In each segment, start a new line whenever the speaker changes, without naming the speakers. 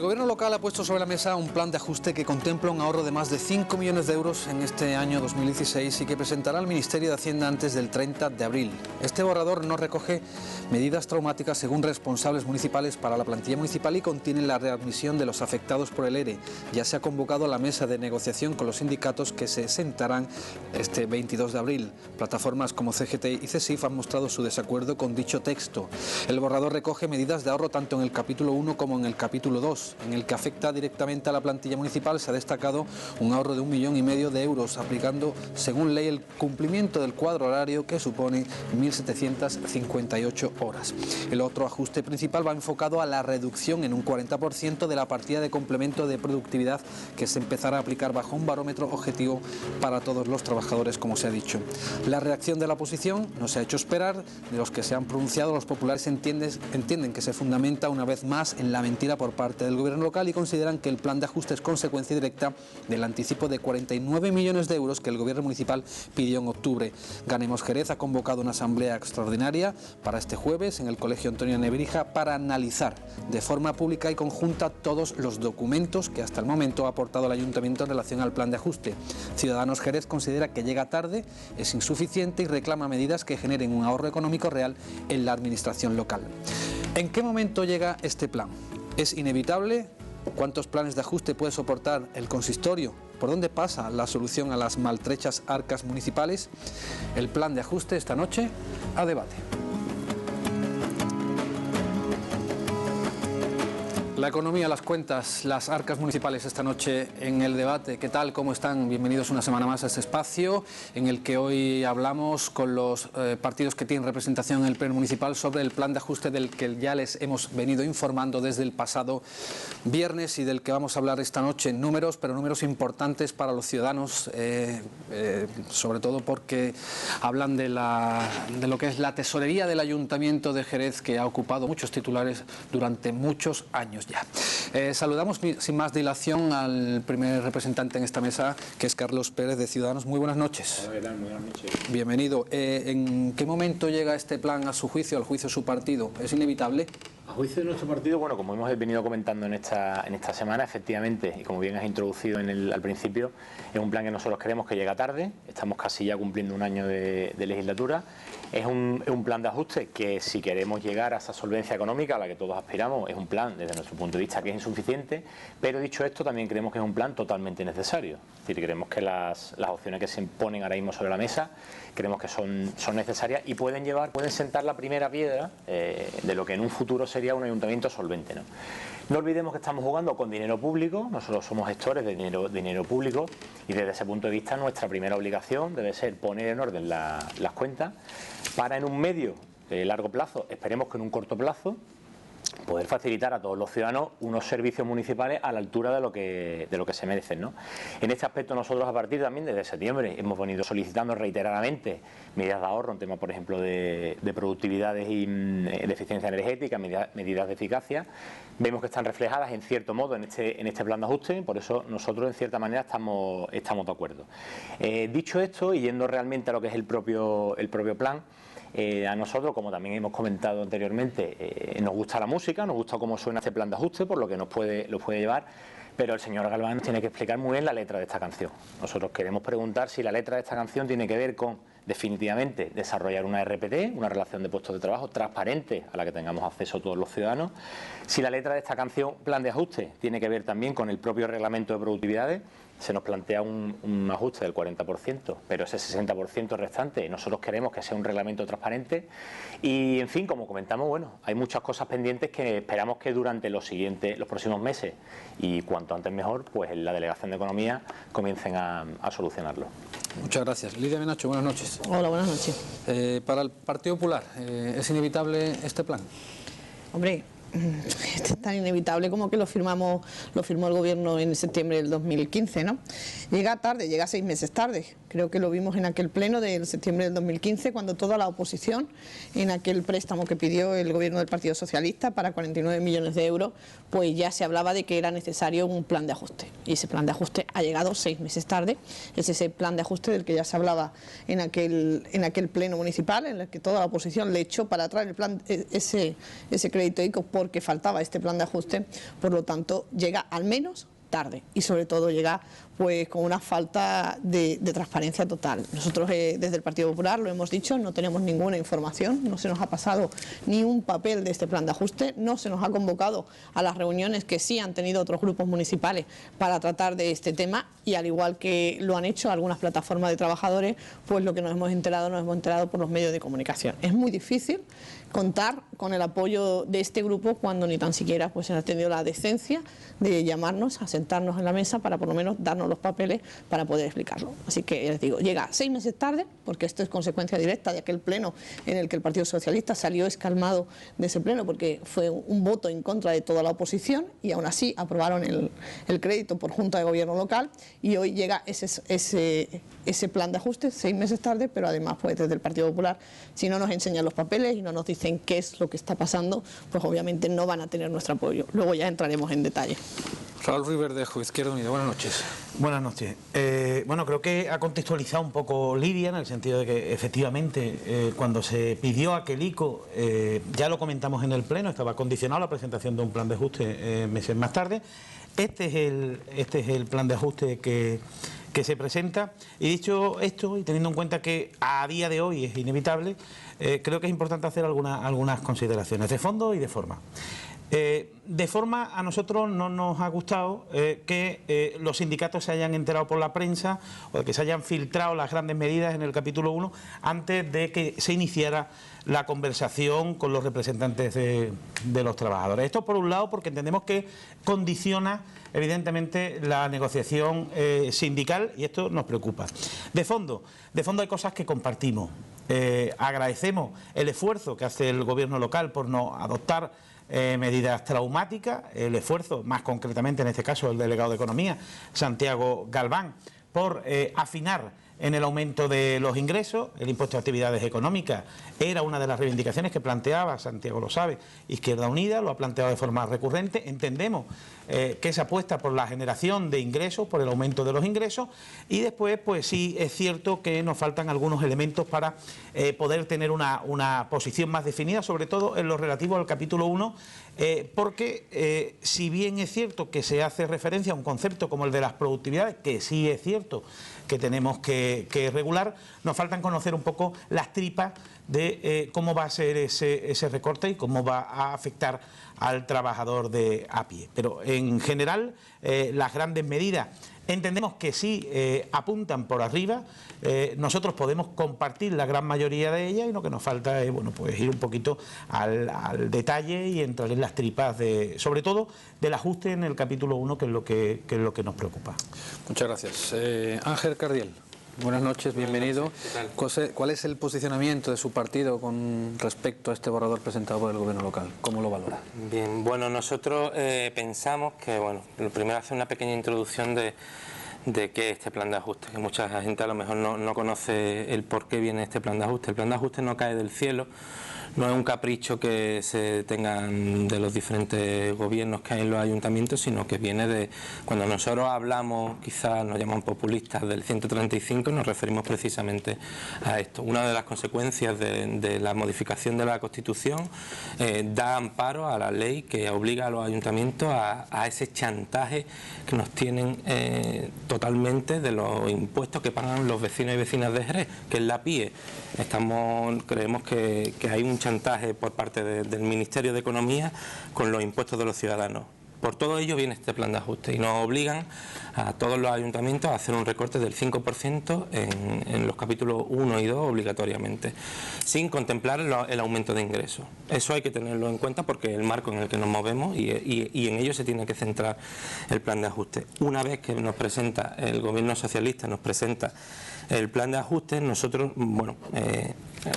gobierno local ha puesto sobre la mesa un plan de ajuste que contempla un ahorro de más de 5 millones de euros en este año 2016 y que presentará al Ministerio de Hacienda antes del 30 de abril. Este borrador no recoge medidas traumáticas según responsables municipales para la plantilla municipal y contiene la readmisión de los afectados por el ERE. Ya se ha convocado la mesa de negociación con los sindicatos que se sentarán este 22 de abril. Plataformas como CGT y CESIF han mostrado su desacuerdo con dicho texto. El borrador recoge medidas de ahorro tanto en el capítulo 1 como en el capítulo 2. En el que afecta directamente a la plantilla municipal se ha destacado un ahorro de 1,5 millones de euros, aplicando según ley el cumplimiento del cuadro horario que supone 1.758 horas. El otro ajuste principal va enfocado a la reducción en un 40% de la partida de complemento de productividad que se empezará a aplicar bajo un barómetro objetivo para todos los trabajadores, como se ha dicho. La reacción de la oposición no se ha hecho esperar. De los que se han pronunciado, los populares entienden que se fundamenta una vez más en la mentira por parte del gobierno local y consideran que el plan de ajuste es consecuencia directa del anticipo de 49 millones de euros que el gobierno municipal pidió en octubre. Ganemos Jerez ha convocado una asamblea extraordinaria para este jueves en el Colegio Antonio Nebrija para analizar de forma pública y conjunta todos los documentos que hasta el momento ha aportado el ayuntamiento en relación al plan de ajuste. Ciudadanos Jerez considera que llega tarde, es insuficiente y reclama medidas que generen un ahorro económico real en la administración local. ¿En qué momento llega este plan? ¿Es inevitable? ¿Cuántos planes de ajuste puede soportar el consistorio? ¿Por dónde pasa la solución a las maltrechas arcas municipales? El plan de ajuste esta noche a debate. La economía, las cuentas, las arcas municipales esta noche en el debate. ¿Qué tal? ¿Cómo están? Bienvenidos una semana más a este espacio en el que hoy hablamos con los partidos que tienen representación en el Pleno Municipal sobre el plan de ajuste del que ya les hemos venido informando desde el pasado viernes y del que vamos a hablar esta noche en números, pero números importantes para los ciudadanos, sobre todo porque hablan de lo que es la tesorería del Ayuntamiento de Jerez, que ha ocupado muchos titulares durante muchos años ya. Saludamos sin más dilación al primer representante en esta mesa, que es Carlos Pérez de Ciudadanos. Muy buenas noches.
Hola, ¿qué tal? Muy buenas noches.
Bienvenido. ¿En qué momento llega este plan a su juicio, al juicio de su partido? ¿Es inevitable?
A juicio de nuestro partido, bueno, como hemos venido comentando en esta semana, efectivamente, y como bien has introducido al principio, es un plan que nosotros creemos que llega tarde. Estamos casi ya cumpliendo un año de legislatura. Es un plan de ajuste que, si queremos llegar a esa solvencia económica a la que todos aspiramos, es un plan desde nuestro punto de vista que es insuficiente, pero dicho esto también creemos que es un plan totalmente necesario. Es decir, creemos que las opciones que se ponen ahora mismo sobre la mesa creemos que son necesarias y pueden sentar la primera piedra de lo que en un futuro sería un ayuntamiento solvente, ¿no? No olvidemos que estamos jugando con dinero público, nosotros somos gestores de dinero público y desde ese punto de vista nuestra primera obligación debe ser poner en orden las cuentas para en un medio largo plazo, esperemos que en un corto plazo, poder facilitar a todos los ciudadanos unos servicios municipales a la altura de lo que se merecen, ¿no? En este aspecto nosotros a partir también desde septiembre hemos venido solicitando reiteradamente medidas de ahorro en temas, por ejemplo, de productividades y de eficiencia energética, medidas de eficacia. Vemos que están reflejadas en cierto modo en este plan de ajuste, por eso nosotros en cierta manera estamos de acuerdo. Dicho esto, y yendo realmente a lo que es el propio plan, a nosotros, como también hemos comentado anteriormente, nos gusta la música, nos gusta cómo suena este plan de ajuste, por lo que nos puede llevar, pero el señor Galván tiene que explicar muy bien la letra de esta canción. Nosotros queremos preguntar si la letra de esta canción tiene que ver con, definitivamente, desarrollar una RPT, una relación de puestos de trabajo transparente a la que tengamos acceso todos los ciudadanos. Si la letra de esta canción, plan de ajuste, tiene que ver también con el propio reglamento de productividades. Se nos plantea un ajuste del 40%, pero ese 60% restante nosotros queremos que sea un reglamento transparente y, en fin, como comentamos, bueno, hay muchas cosas pendientes que esperamos que durante los próximos meses y cuanto antes mejor, pues en la Delegación de Economía comiencen a solucionarlo.
Muchas gracias. Lidia Menacho, buenas noches.
Hola, buenas noches.
Para el Partido Popular, ¿es inevitable este plan?
Hombre, es tan inevitable como que lo firmó el gobierno en septiembre del 2015, ¿no? Llega tarde, llega 6 meses tarde. Creo que lo vimos en aquel pleno de septiembre del 2015, cuando toda la oposición, en aquel préstamo que pidió el gobierno del Partido Socialista para 49 millones de euros, pues ya se hablaba de que era necesario un plan de ajuste. Y ese plan de ajuste ha llegado 6 meses tarde. Es ese plan de ajuste del que ya se hablaba en aquel pleno municipal, en el que toda la oposición le echó para atrás el plan, ese crédito ICO porque faltaba este plan de ajuste, por lo tanto llega al menos tarde y sobre todo llega pues con una falta de transparencia total. Nosotros desde el Partido Popular lo hemos dicho, no tenemos ninguna información, no se nos ha pasado ni un papel de este plan de ajuste, no se nos ha convocado a las reuniones que sí han tenido otros grupos municipales para tratar de este tema, y al igual que lo han hecho algunas plataformas de trabajadores, pues lo que nos hemos enterado por los medios de comunicación. Es muy difícil contar con el apoyo de este grupo cuando ni tan siquiera pues se ha tenido la decencia de llamarnos, a sentarnos en la mesa para por lo menos darnos los papeles para poder explicarlo. Así que les digo, llega 6 meses tarde, porque esto es consecuencia directa de aquel pleno en el que el Partido Socialista salió escalmado de ese pleno porque fue un voto en contra de toda la oposición, y aún así aprobaron el crédito por Junta de Gobierno local, y hoy llega ese plan de ajuste 6 meses tarde, pero además pues desde el Partido Popular, si no nos enseñan los papeles y no nos dicen qué es lo que está pasando, pues obviamente no van a tener nuestro apoyo. Luego ya entraremos en detalle.
Raúl Ruiz Verdejo, Izquierda Unida, buenas noches.
Buenas noches. Bueno, creo que ha contextualizado un poco Lidia, en el sentido de que efectivamente cuando se pidió aquel ICO, ya lo comentamos en el Pleno, estaba condicionado a la presentación de un plan de ajuste meses más tarde. Este es el plan de ajuste que se presenta, y dicho esto, y teniendo en cuenta que a día de hoy es inevitable, creo que es importante hacer algunas consideraciones de fondo y de forma. De forma, a nosotros no nos ha gustado que los sindicatos se hayan enterado por la prensa, o que se hayan filtrado las grandes medidas en el capítulo 1 antes de que se iniciara la conversación con los representantes de los trabajadores. Esto por un lado porque entendemos que condiciona evidentemente la negociación sindical, y esto nos preocupa. De fondo hay cosas que compartimos. Agradecemos el esfuerzo que hace el gobierno local por no adoptar medidas traumáticas, el esfuerzo, más concretamente en este caso el delegado de Economía, Santiago Galván, por afinar en el aumento de los ingresos. El impuesto de actividades económicas era una de las reivindicaciones que planteaba, Santiago lo sabe, Izquierda Unida, lo ha planteado de forma recurrente. Entendemos que se apuesta por la generación de ingresos, por el aumento de los ingresos, y después pues sí es cierto que nos faltan algunos elementos para poder tener una posición más definida, sobre todo en lo relativo al capítulo 1, porque si bien es cierto que se hace referencia a un concepto como el de las productividades, que sí es cierto que tenemos que regular, nos faltan conocer un poco las tripas de cómo va a ser ese recorte y cómo va a afectar al trabajador de a pie. Pero en general las grandes medidas entendemos que sí apuntan por arriba. Nosotros podemos compartir la gran mayoría de ellas, y lo que nos falta es bueno, pues ir un poquito al detalle y entrar en las tripas sobre todo del ajuste en el capítulo 1, que es lo que nos preocupa.
Muchas gracias. Ángel Cardiel, buenas noches, bienvenido. ¿Cuál es el posicionamiento de su partido con respecto a este borrador presentado por el gobierno local? ¿Cómo lo valora?
Bien, bueno, nosotros pensamos que, bueno, lo primero hacer una pequeña introducción de qué es este plan de ajuste, que mucha gente a lo mejor no conoce el por qué viene este plan de ajuste. El plan de ajuste no cae del cielo, no es un capricho que se tengan de los diferentes gobiernos que hay en los ayuntamientos, sino que viene de cuando nosotros hablamos, quizás nos llaman populistas, del 135, nos referimos precisamente a esto. Una de las consecuencias de la modificación de la Constitución da amparo a la ley que obliga a los ayuntamientos a ese chantaje que nos tienen totalmente de los impuestos que pagan los vecinos y vecinas de Jerez, que es la PIE. Creemos que hay un chantaje por parte del Ministerio de Economía con los impuestos de los ciudadanos. Por todo ello viene este plan de ajuste y nos obligan a todos los ayuntamientos a hacer un recorte del 5% en los capítulos 1 y 2 obligatoriamente, sin contemplar el aumento de ingresos. Eso hay que tenerlo en cuenta porque es el marco en el que nos movemos y en ello se tiene que centrar el plan de ajuste. Una vez que nos presenta el gobierno socialista, nos presenta el plan de ajuste, nosotros, bueno,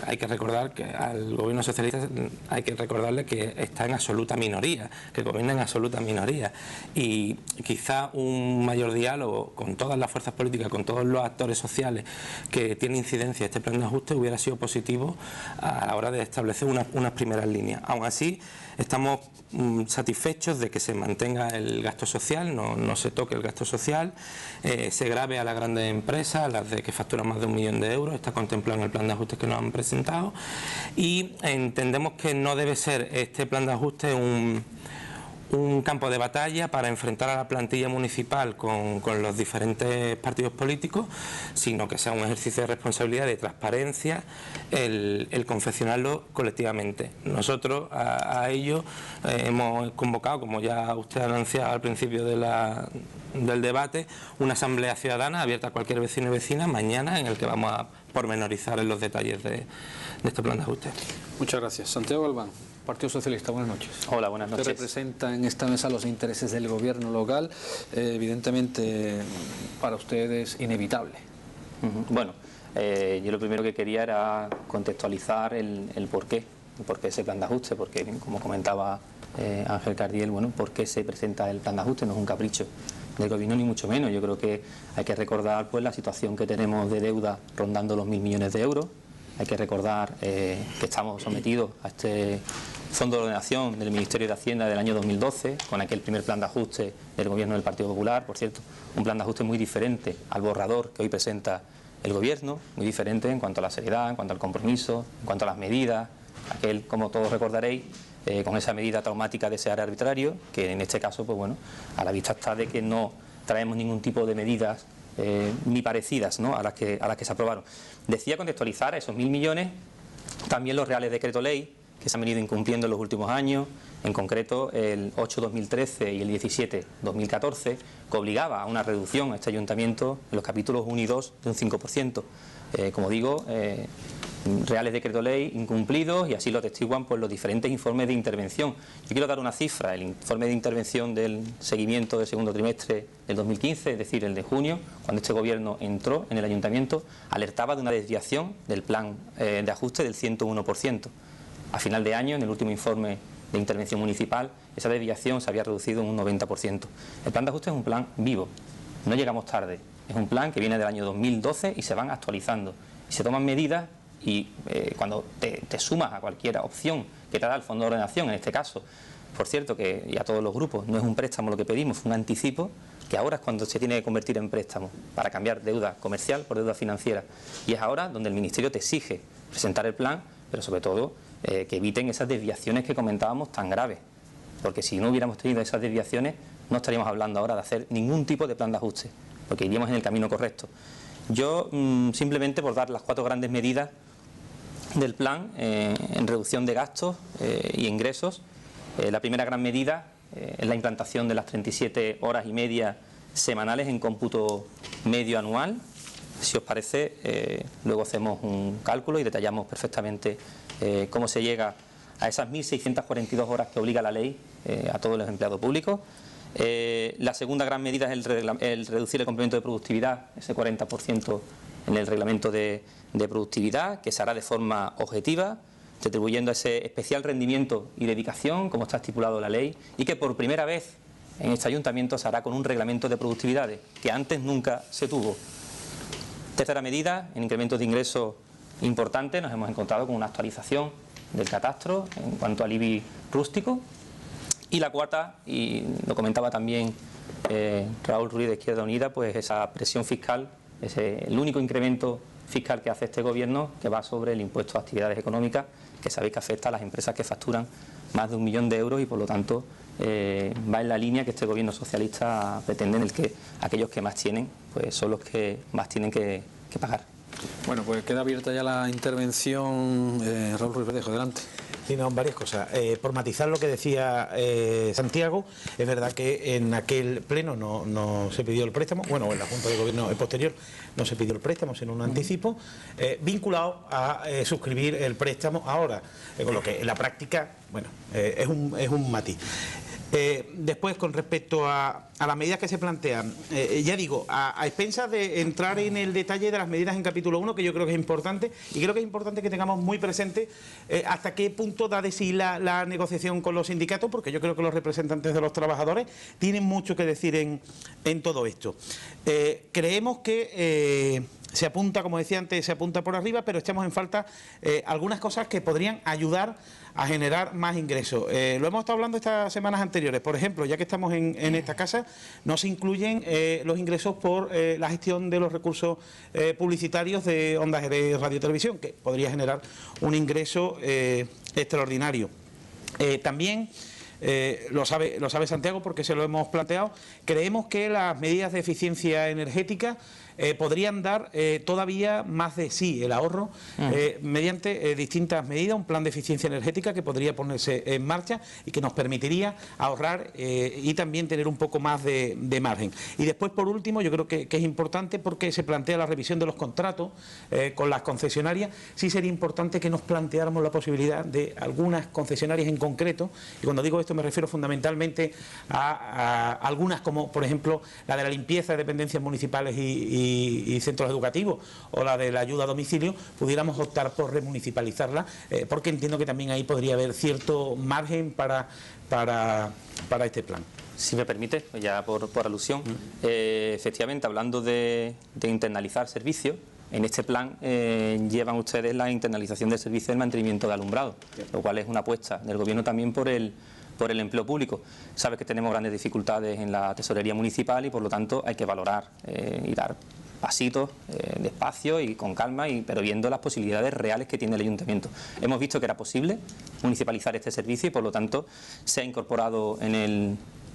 hay que recordar que al gobierno socialista hay que recordarle que está en absoluta minoría, que gobierna en absoluta minoría, y quizá un mayor diálogo con todas las fuerzas políticas, con todos los actores sociales que tiene incidencia este plan de ajuste hubiera sido positivo a la hora de establecer unas primeras líneas. Aún así, estamos satisfechos de que se mantenga el gasto social, no se toque el gasto social, se grave a las grandes empresas, a las que facturan más de 1 millón de euros, está contemplado en el plan de ajuste que nos han han presentado, y entendemos que no debe ser este plan de ajuste un campo de batalla para enfrentar a la plantilla municipal con los diferentes partidos políticos, sino que sea un ejercicio de responsabilidad, de transparencia, el confeccionarlo colectivamente. Nosotros a ello hemos convocado, como ya usted anunciaba al principio del debate, una asamblea ciudadana abierta a cualquier vecino y vecina mañana, en el que vamos a pormenorizar en los detalles de este plan de ajuste.
Muchas gracias. Santiago Galván, Partido Socialista, buenas noches.
Hola, buenas noches.
Usted representa en esta mesa los intereses del gobierno local. Evidentemente, para usted es inevitable.
Bueno, yo lo primero que quería era contextualizar el porqué de ese plan de ajuste, porque como comentaba Ángel Cardiel, bueno, ¿por qué se presenta el plan de ajuste? No es un capricho del gobierno ni mucho menos. Yo creo que hay que recordar pues la situación que tenemos de deuda rondando los 1.000 millones de euros. Hay que recordar que estamos sometidos a este Fondo de Ordenación del Ministerio de Hacienda del año 2012, con aquel primer plan de ajuste del gobierno del Partido Popular, por cierto, un plan de ajuste muy diferente al borrador que hoy presenta el gobierno, muy diferente en cuanto a la seriedad, en cuanto al compromiso, en cuanto a las medidas, aquel, como todos recordaréis, con esa medida traumática de ese área arbitrario, que en este caso, pues bueno, a la vista está de que no traemos ningún tipo de medidas ni parecidas, ¿no?, a las que se aprobaron. Decía contextualizar a esos 1.000 millones también los reales decreto ley que se han venido incumpliendo en los últimos años, en concreto el 8-2013 y el 17-2014, que obligaba a una reducción a este ayuntamiento en los capítulos 1 y 2 de un 5%. Como digo, reales decreto ley incumplidos, y así lo atestiguan pues los diferentes informes de intervención. Yo quiero dar una cifra: el informe de intervención del seguimiento del segundo trimestre del 2015, es decir, el de junio, cuando este gobierno entró en el ayuntamiento, alertaba de una desviación del plan de ajuste del 101%. A final de año, en el último informe de intervención municipal, esa desviación se había reducido en un 90%. El plan de ajuste es un plan vivo, no llegamos tarde, es un plan que viene del año 2012 y se van actualizando, y se toman medidas. Y cuando te sumas a cualquier opción que te da el Fondo de Ordenación, en este caso, por cierto, que y a todos los grupos, no es un préstamo lo que pedimos, es un anticipo, que ahora es cuando se tiene que convertir en préstamo, para cambiar deuda comercial por deuda financiera. Y es ahora donde el Ministerio te exige presentar el plan, pero sobre todo que eviten esas desviaciones que comentábamos tan graves. Porque si no hubiéramos tenido esas desviaciones, no estaríamos hablando ahora de hacer ningún tipo de plan de ajuste, porque iríamos en el camino correcto. Yo, simplemente por dar las 4 grandes medidas del plan en reducción de gastos y ingresos. La primera gran medida es la implantación de las 37 horas y media semanales en cómputo medio anual. Si os parece, luego hacemos un cálculo y detallamos perfectamente cómo se llega a esas 1.642 horas que obliga la ley a todos los empleados públicos. La segunda gran medida es el reducir el complemento de productividad, ese 40% en el reglamento de productividad, que se hará de forma objetiva, retribuyendo ese especial rendimiento y dedicación, como está estipulado en la ley, y que por primera vez en este ayuntamiento se hará con un reglamento de productividades, que antes nunca se tuvo. Tercera medida, en incrementos de ingresos importantes, nos hemos encontrado con una actualización del catastro en cuanto al IBI rústico. Y la cuarta, y lo comentaba también Raúl Ruiz de Izquierda Unida, pues esa presión fiscal, el único incremento fiscal que hace este gobierno, que va sobre el impuesto a actividades económicas, que sabéis que afecta a las empresas que facturan más de 1 millón de euros, y por lo tanto va en la línea que este gobierno socialista pretende, en el que aquellos que más tienen pues son los que más tienen que pagar.
Bueno, pues queda abierta ya la intervención. Raúl Ruiz Verdejo, adelante.
Sí, no, varias cosas. Por matizar lo que decía Santiago, es verdad que en aquel pleno no se pidió el préstamo, bueno, en la Junta de Gobierno posterior no se pidió el préstamo, sino un anticipo, vinculado a suscribir el préstamo ahora, con lo que en la práctica, bueno, es un matiz. Después, con respecto a las medidas que se plantean, ya digo, a expensas de entrar en el detalle de las medidas en capítulo 1, que yo creo que es importante, y creo que es importante que tengamos muy presente hasta qué punto da de sí la negociación con los sindicatos, porque yo creo que los representantes de los trabajadores tienen mucho que decir en todo esto. Creemos que se apunta, como decía antes, se apunta por arriba, pero echamos en falta algunas cosas que podrían ayudar a generar más ingresos. Lo hemos estado hablando estas semanas anteriores. Por ejemplo, ya que estamos en esta casa, no se incluyen los ingresos por la gestión de los recursos publicitarios de Onda Jerez Radio y Televisión, que podría generar un ingreso extraordinario. También lo sabe Santiago porque se lo hemos planteado. Creemos que las medidas de eficiencia energética podrían dar todavía más de sí el ahorro mediante distintas medidas, un plan de eficiencia energética que podría ponerse en marcha y que nos permitiría ahorrar y también tener un poco más de margen. Y después, por último, yo creo que es importante porque se plantea la revisión de los contratos con las concesionarias. Sí sería importante que nos planteáramos la posibilidad de algunas concesionarias en concreto, y cuando digo esto me refiero fundamentalmente a algunas como, por ejemplo, la de la limpieza de dependencias municipales y centros educativos, o la de la ayuda a domicilio, pudiéramos optar por remunicipalizarla, porque entiendo que también ahí podría haber cierto margen para este plan.
Si me permite, ya por alusión, efectivamente, hablando de internalizar servicios, en este plan llevan ustedes la internalización del servicio del mantenimiento de alumbrado, lo cual es una apuesta del Gobierno también por el empleo público. Sabes que tenemos grandes dificultades en la tesorería municipal y por lo tanto hay que valorar y dar pasitos despacio y con calma, pero viendo las posibilidades reales que tiene el ayuntamiento. Hemos visto que era posible municipalizar este servicio y por lo tanto se ha incorporado en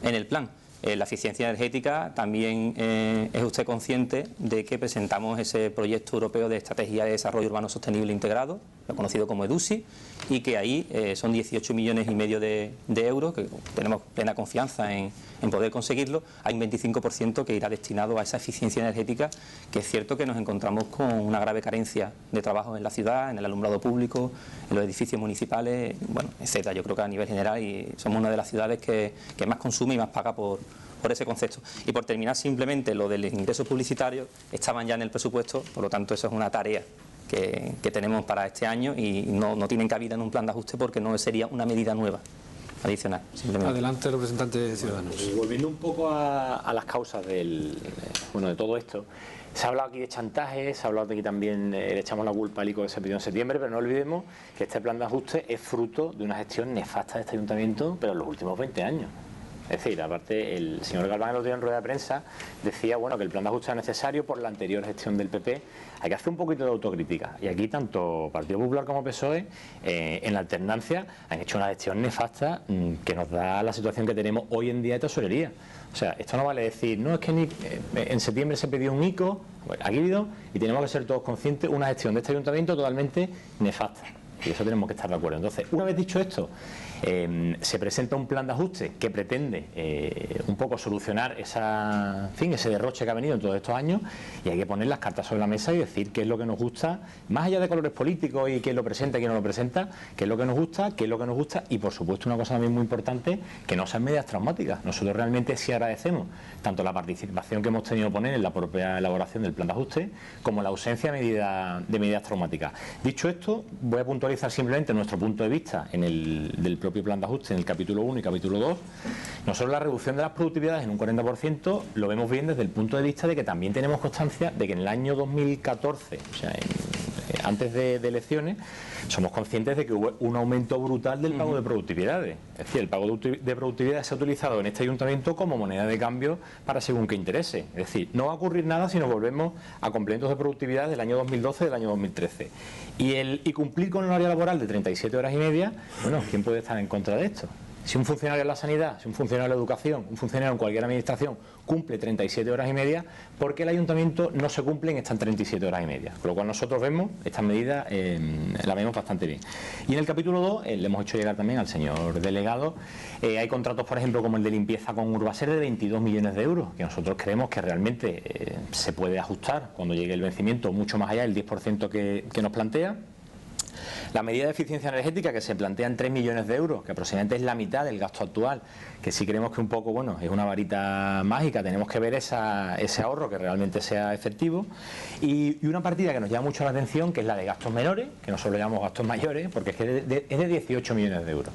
el plan. La eficiencia energética, también es usted consciente de que presentamos ese proyecto europeo de Estrategia de Desarrollo Urbano Sostenible Integrado, lo conocido como EDUSI, y que ahí son 18,5 millones de euros, que tenemos plena confianza en poder conseguirlo. Hay un 25% que irá destinado a esa eficiencia energética, que es cierto que nos encontramos con una grave carencia de trabajo en la ciudad, en el alumbrado público, en los edificios municipales, bueno, etcétera. Yo creo que a nivel general y somos una de las ciudades que más consume y más paga por ese concepto. Y por terminar, simplemente lo de los ingresos publicitarios estaban ya en el presupuesto, por lo tanto eso es una tarea que tenemos para este año y no tienen cabida en un plan de ajuste porque no sería una medida nueva adicional. Simplemente.
Adelante, representante de Ciudadanos.
Volviendo un poco a las causas de todo esto, se ha hablado aquí de chantaje, se ha hablado de que también le echamos la culpa al ICO que se pidió en septiembre, pero no olvidemos que este plan de ajuste es fruto de una gestión nefasta de este ayuntamiento, pero en los últimos 20 años. Es decir, aparte, el señor Galván el otro día en rueda de prensa decía, bueno, que el plan de ajuste era necesario por la anterior gestión del PP. Hay que hacer un poquito de autocrítica. Y aquí tanto Partido Popular como PSOE, en la alternancia, han hecho una gestión nefasta que nos da la situación que tenemos hoy en día de tesorería. O sea, esto no vale decir, no, es que en septiembre se pidió un ICO, aquí ha habido, y tenemos que ser todos conscientes, una gestión de este ayuntamiento totalmente nefasta. Y eso tenemos que estar de acuerdo. Entonces, una vez dicho esto, se presenta un plan de ajuste que pretende un poco solucionar ese derroche que ha venido en todos estos años, y hay que poner las cartas sobre la mesa y decir qué es lo que nos gusta, más allá de colores políticos y quién lo presenta y quién no lo presenta, qué es lo que nos gusta, qué es lo que nos gusta, y por supuesto una cosa también muy importante, que no sean medidas traumáticas. Nosotros realmente sí agradecemos tanto la participación que hemos tenido que poner en la propia elaboración del plan de ajuste como la ausencia de medidas traumáticas. Dicho esto, voy a puntualizar simplemente nuestro punto de vista del propio plan de ajuste en el capítulo 1 y capítulo 2. Nosotros la reducción de las productividades en un 40% lo vemos bien desde el punto de vista de que también tenemos constancia de que en el año 2014, o sea, antes de elecciones, somos conscientes de que hubo un aumento brutal del pago de productividades. Es decir, el pago de productividades se ha utilizado en este ayuntamiento como moneda de cambio para según qué interese. Es decir, no va a ocurrir nada si nos volvemos a complementos de productividad del año 2012 y del año 2013. Y cumplir con el horario laboral de 37 horas y media, bueno, ¿quién puede estar en contra de esto? Si un funcionario en la sanidad, si un funcionario en la educación, un funcionario en cualquier administración cumple 37 horas y media, ¿por qué el ayuntamiento no se cumple en estas 37 horas y media? Con lo cual nosotros vemos estas medidas, la vemos bastante bien. Y en el capítulo 2, le hemos hecho llegar también al señor delegado, hay contratos, por ejemplo, como el de limpieza con Urbaser de 22 millones de euros, que nosotros creemos que realmente se puede ajustar cuando llegue el vencimiento mucho más allá del 10% que nos plantea. La medida de eficiencia energética que se plantea en 3 millones de euros, que aproximadamente es la mitad del gasto actual, que sí creemos que un poco, bueno, es una varita mágica, tenemos que ver ese ahorro que realmente sea efectivo. Y una partida que nos llama mucho la atención, que es la de gastos menores, que nosotros le llamamos gastos mayores, porque es que es de 18 millones de euros.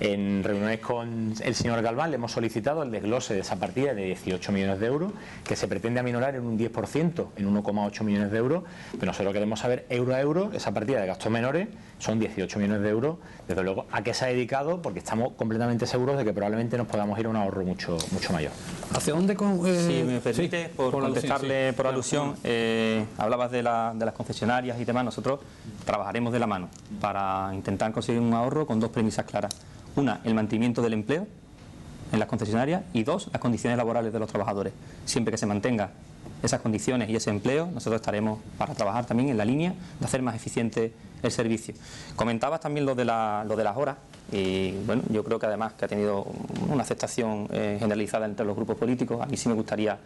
En reuniones con el señor Galván le hemos solicitado el desglose de esa partida de 18 millones de euros, que se pretende aminorar en un 10%, en 1,8 millones de euros, pero nosotros queremos saber euro a euro, esa partida de gastos menores son 18 millones de euros, desde luego a qué se ha dedicado, porque estamos completamente seguros de que probablemente nos podamos ir a un ahorro mucho mayor.
¿Hacia dónde?
Si me permite, por contestarle
alusión,
por alusión, hablabas de las concesionarias y demás. Nosotros trabajaremos de la mano para intentar conseguir un ahorro con dos premisas claras. Una, el mantenimiento del empleo en las concesionarias, y dos, las condiciones laborales de los trabajadores. Siempre que se mantenga esas condiciones y ese empleo, nosotros estaremos para trabajar también en la línea de hacer más eficiente el servicio. Comentabas también lo de las horas, y bueno, yo creo que además que ha tenido una aceptación generalizada entre los grupos políticos. A mí sí me gustaría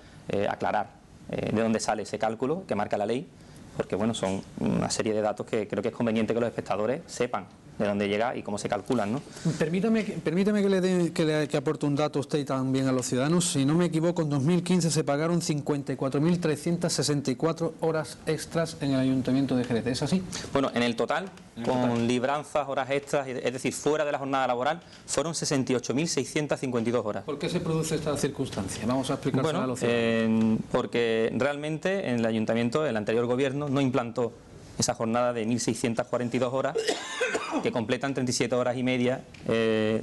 aclarar de dónde sale ese cálculo que marca la ley, porque bueno, son una serie de datos que creo que es conveniente que los espectadores sepan de dónde llega y cómo se calculan, ¿no?
Permítame que aporte un dato a usted y también a los ciudadanos. Si no me equivoco, en 2015 se pagaron 54.364 horas extras en el Ayuntamiento de Jerez. ¿Es así?
Bueno, en el total, con libranzas, horas extras, es decir, fuera de la jornada laboral, fueron 68.652 horas.
¿Por qué se produce esta circunstancia? Vamos a explicársela a los ciudadanos.
Porque realmente en el Ayuntamiento, el anterior gobierno no implantó esa jornada de 1.642 horas que completan 37 horas y media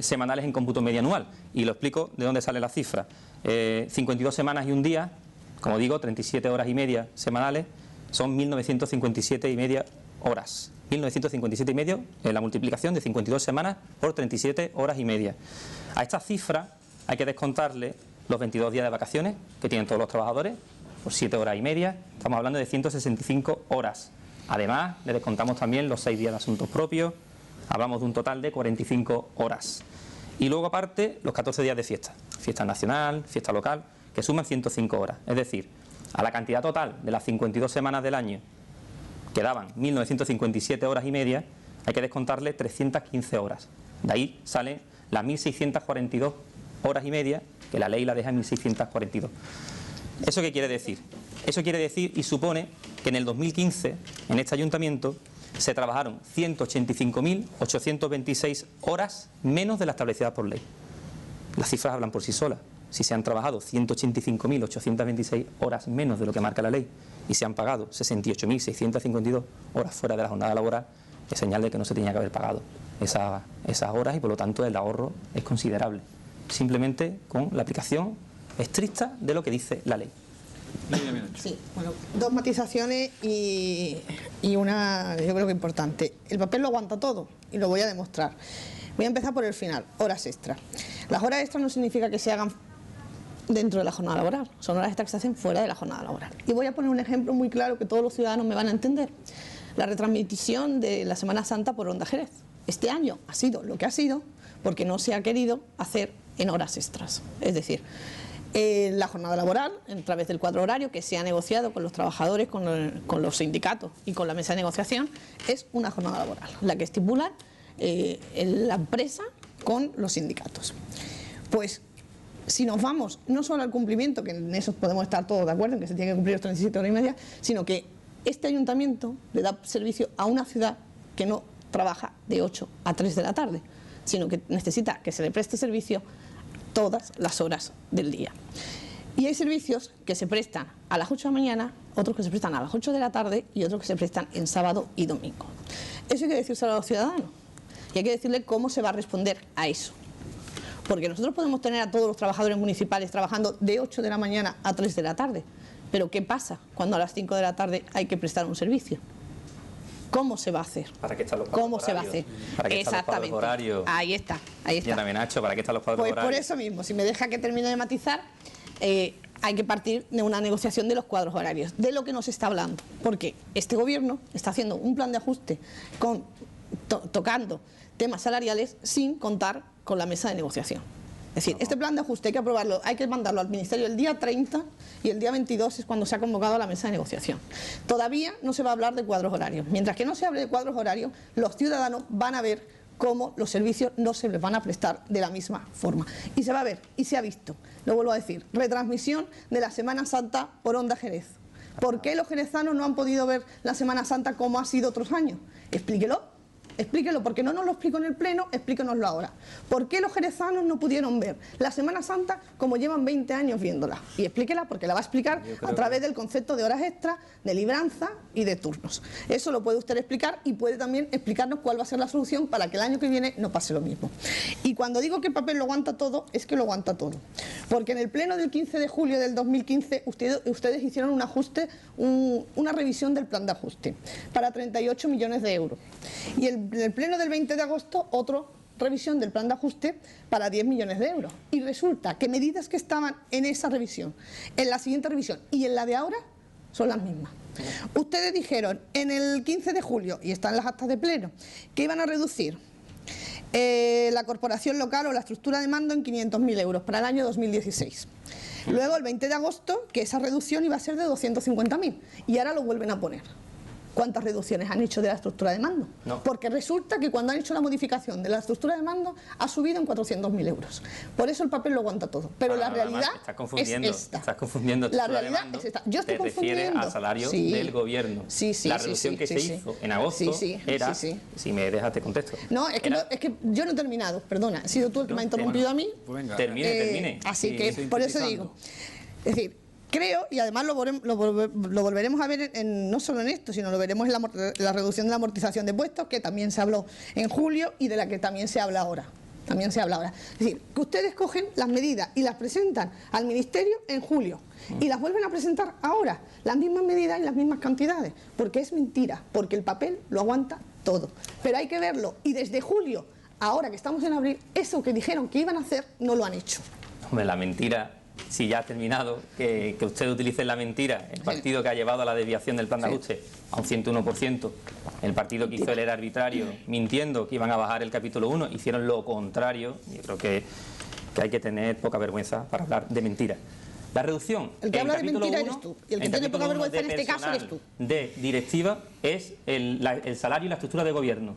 semanales en cómputo medio anual. Y lo explico de dónde sale la cifra. 52 semanas y un día, como digo, 37 horas y media semanales, son 1.957 y media horas. 1.957 y medio la multiplicación de 52 semanas por 37 horas y media. A esta cifra hay que descontarle los 22 días de vacaciones que tienen todos los trabajadores, por 7 horas y media, estamos hablando de 165 horas. Además, le descontamos también los 6 días de asuntos propios, hablamos de un total de 45 horas. Y luego aparte, los 14 días de fiesta, fiesta nacional, fiesta local, que suman 105 horas. Es decir, a la cantidad total de las 52 semanas del año, que daban 1.957 horas y media, hay que descontarle 315 horas. De ahí salen las 1.642 horas y media, que la ley la deja en 1.642. ¿Eso qué quiere decir? Eso quiere decir y supone que en el 2015, en este ayuntamiento, se trabajaron 185.826 horas menos de las establecidas por ley. Las cifras hablan por sí solas. Si se han trabajado 185.826 horas menos de lo que marca la ley y se han pagado 68.652 horas fuera de la jornada laboral, es señal de que no se tenía que haber pagado esas horas y por lo tanto el ahorro es considerable. Simplemente con la aplicación estricta de lo que dice la ley.
Sí, bueno, dos matizaciones y una, yo creo que importante. El papel lo aguanta todo y lo voy a demostrar. Voy a empezar por el final, horas extras. Las horas extras no significa que se hagan dentro de la jornada laboral, son horas extras que se hacen fuera de la jornada laboral. Y voy a poner un ejemplo muy claro que todos los ciudadanos me van a entender. La retransmisión de la Semana Santa por Onda Jerez. Este año ha sido lo que ha sido porque no se ha querido hacer en horas extras. Es decir, la jornada laboral, a través del cuadro horario que se ha negociado con los trabajadores, con los sindicatos y con la mesa de negociación, es una jornada laboral, la que estipula la empresa con los sindicatos. Pues si nos vamos no solo al cumplimiento, que en eso podemos estar todos de acuerdo, en que se tiene que cumplir los 37 horas y media, sino que este ayuntamiento le da servicio a una ciudad que no trabaja de 8 a 3 de la tarde, sino que necesita que se le preste servicio todas las horas del día. Y hay servicios que se prestan a las 8 de la mañana, otros que se prestan a las 8 de la tarde y otros que se prestan en sábado y domingo. Eso hay que decírselo a los ciudadanos y hay que decirle cómo se va a responder a eso. Porque nosotros podemos tener a todos los trabajadores municipales trabajando de 8 de la mañana a 3 de la tarde, pero ¿qué pasa cuando a las 5 de la tarde hay que prestar un servicio? ¿Cómo se va a hacer?
¿Para qué están los cuadros
¿Cómo
horarios?
se va a hacer?
¿Para qué están los cuadros horarios?
Ahí está, ahí está.
Diana Menacho, ¿para qué están los cuadros
Pues
horarios?
por eso mismo, si me deja que termine de matizar, hay que partir de una negociación de los cuadros horarios, de lo que nos está hablando, porque este gobierno está haciendo un plan de ajuste tocando temas salariales sin contar con la mesa de negociación. Es decir, este plan de ajuste hay que aprobarlo, hay que mandarlo al Ministerio el día 30 y el día 22 es cuando se ha convocado a la mesa de negociación. Todavía no se va a hablar de cuadros horarios. Mientras que no se hable de cuadros horarios, los ciudadanos van a ver cómo los servicios no se les van a prestar de la misma forma. Y se va a ver, y se ha visto, lo vuelvo a decir, retransmisión de la Semana Santa por Onda Jerez. ¿Por qué los jerezanos no han podido ver la Semana Santa como ha sido otros años? Explíquelo. explíquelo, porque no nos lo explico en el pleno, explíquenoslo ahora. ¿Por qué los jerezanos no pudieron ver la Semana Santa como llevan 20 años viéndola? Y explíquela porque la va a explicar a través del concepto de horas extras, de libranza y de turnos. Eso lo puede usted explicar y puede también explicarnos cuál va a ser la solución para que el año que viene no pase lo mismo. Y cuando digo que el papel lo aguanta todo, es que lo aguanta todo. Porque en el pleno del 15 de julio del 2015 ustedes hicieron un ajuste, una revisión del plan de ajuste para 38 millones de euros. Y en el pleno del 20 de agosto, otra revisión del plan de ajuste para 10 millones de euros. Y resulta que medidas que estaban en esa revisión, en la siguiente revisión y en la de ahora, son las mismas. Ustedes dijeron en el 15 de julio, y están las actas de pleno, que iban a reducir la corporación local o la estructura de mando en 500.000 euros para el año 2016. Luego, el 20 de agosto, que esa reducción iba a ser de 250.000 y ahora lo vuelven a poner. ¿Cuántas reducciones han hecho de la estructura de mando? No. Porque resulta que cuando han hecho la modificación de la estructura de mando ha subido en 400.000 euros. Por eso el papel lo aguanta todo. Pero la realidad es esta.
Estás confundiendo.
La realidad es esta. Yo estoy confundiendo.
Te refieres al salario del gobierno. La reducción que se hizo en agosto era... Si me dejas te contesto.
No, es que yo no he terminado, perdona. Has sido tú el que me ha interrumpido a mí.
Pues venga. Termine.
Así que por eso digo. Es decir, creo, y además lo volveremos a ver no solo en esto, sino lo veremos en la reducción de la amortización de puestos, que también se habló en julio y de la que también se habla ahora. Es decir, que ustedes cogen las medidas y las presentan al Ministerio en julio y las vuelven a presentar ahora, las mismas medidas y las mismas cantidades, porque es mentira, porque el papel lo aguanta todo. Pero hay que verlo, y desde julio, ahora que estamos en abril, eso que dijeron que iban a hacer, no lo han hecho.
Hombre, la mentira... Si ya ha terminado, que usted utilice la mentira, el partido que ha llevado a la desviación del plan de ajuste a un 101%, el partido que hizo el ERE arbitrario mintiendo que iban a bajar el capítulo 1, hicieron lo contrario. Yo creo que hay que tener poca vergüenza para hablar de mentira. La reducción,
el que habla de mentira eres tú, y el que tiene poca vergüenza en este caso eres tú.
De directiva es el salario y la estructura de gobierno.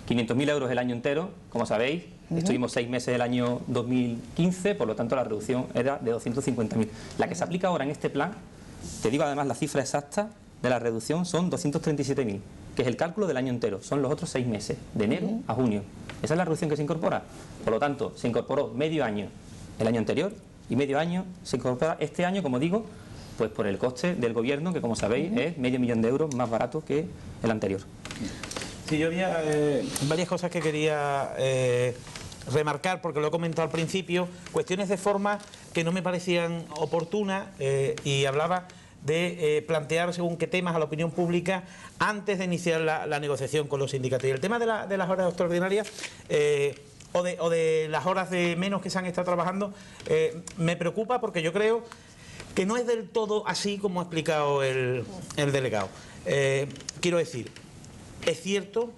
500.000 euros el año entero, como sabéis, estuvimos 6 meses el año 2015, por lo tanto la reducción era de 250.000. La que se aplica ahora en este plan, te digo además la cifra exacta de la reducción, son 237.000, que es el cálculo del año entero, son los otros 6 meses, de enero a junio. Esa es la reducción que se incorpora. Por lo tanto, se incorporó medio año el año anterior y medio año se incorpora este año, como digo, pues por el coste del gobierno, que como sabéis es medio millón de euros más barato que el anterior.
Sí, yo había varias cosas que quería remarcar, porque lo he comentado al principio, cuestiones de forma que no me parecían oportunas, y hablaba de plantear según qué temas a la opinión pública antes de iniciar la negociación con los sindicatos. Y el tema de las horas extraordinarias o de las horas de menos que se han estado trabajando me preocupa, porque yo creo que no es del todo así como ha explicado el delegado. Quiero decir, es cierto